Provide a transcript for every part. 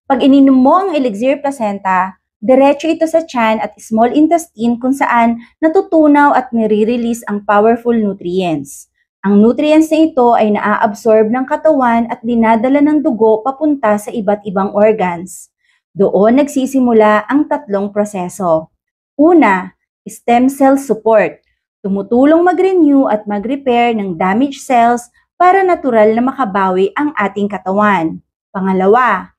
Pag ininom mo ang Elixir Placenta, diretso ito sa tiyan at small intestine kung saan natutunaw at nire-release ang powerful nutrients. Ang nutrients na ito ay naa-absorb ng katawan at dinadala ng dugo papunta sa iba't ibang organs. Doon nagsisimula ang tatlong proseso. Una, stem cell support. Tumutulong mag-renew at mag-repair ng damaged cells para natural na makabawi ang ating katawan. Pangalawa,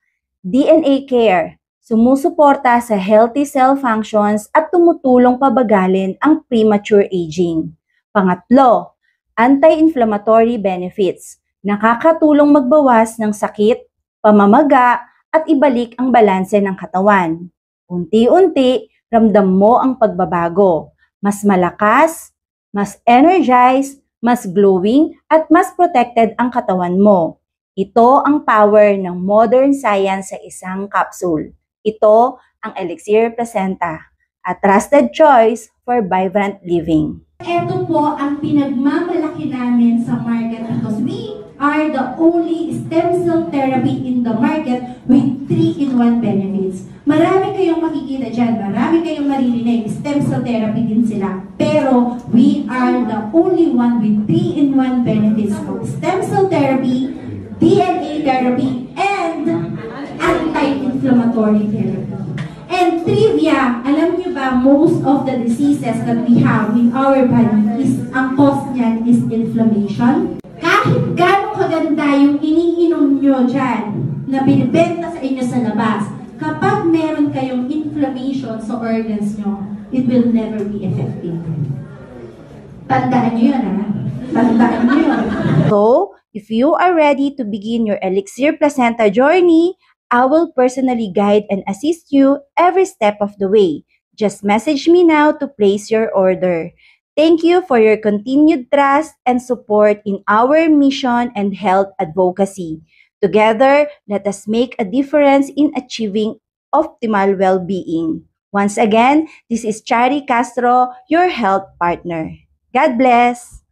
DNA care. Sumusuporta sa healthy cell functions at tumutulong pabagalin ang premature aging. Pangatlo, anti-inflammatory benefits. Nakakatulong magbawas ng sakit, pamamaga, at ibalik ang balanse ng katawan. Unti-unti, ramdam mo ang pagbabago. Mas malakas, mas energized, mas glowing, at mas protected ang katawan mo. Ito ang power ng modern science sa isang capsule. Ito ang Elixir Placenta, a trusted choice for vibrant living. Ito po ang pinagmamalaki namin sa market because we are the only stem cell therapy in the market with 3-in-1 benefits. Marami kayong makikita dyan, marami kayong maririnig, stem cell therapy din sila. Pero we are the only one with 3-in-1 benefits of stem cell therapy, DNA therapy, and anti-inflammatory therapy. And trivia, alam niyo ba, most of the diseases that we have in our body is, ang cause niyan is inflammation. Kahit gano'ng kaganda yung iniinom nyo dyan, na binibenta sa inyo sa labas, kapag meron kayong inflammation sa organs nyo, it will never be effective. Tandaan nyo yun, ha? Tandaan nyo yun. So, if you are ready to begin your Elixir Placenta journey, I will personally guide and assist you every step of the way. Just message me now to place your order. Thank you for your continued trust and support in our mission and health advocacy. Together, let us make a difference in achieving optimal well-being. Once again, this is Chari Castro, your health partner. God bless!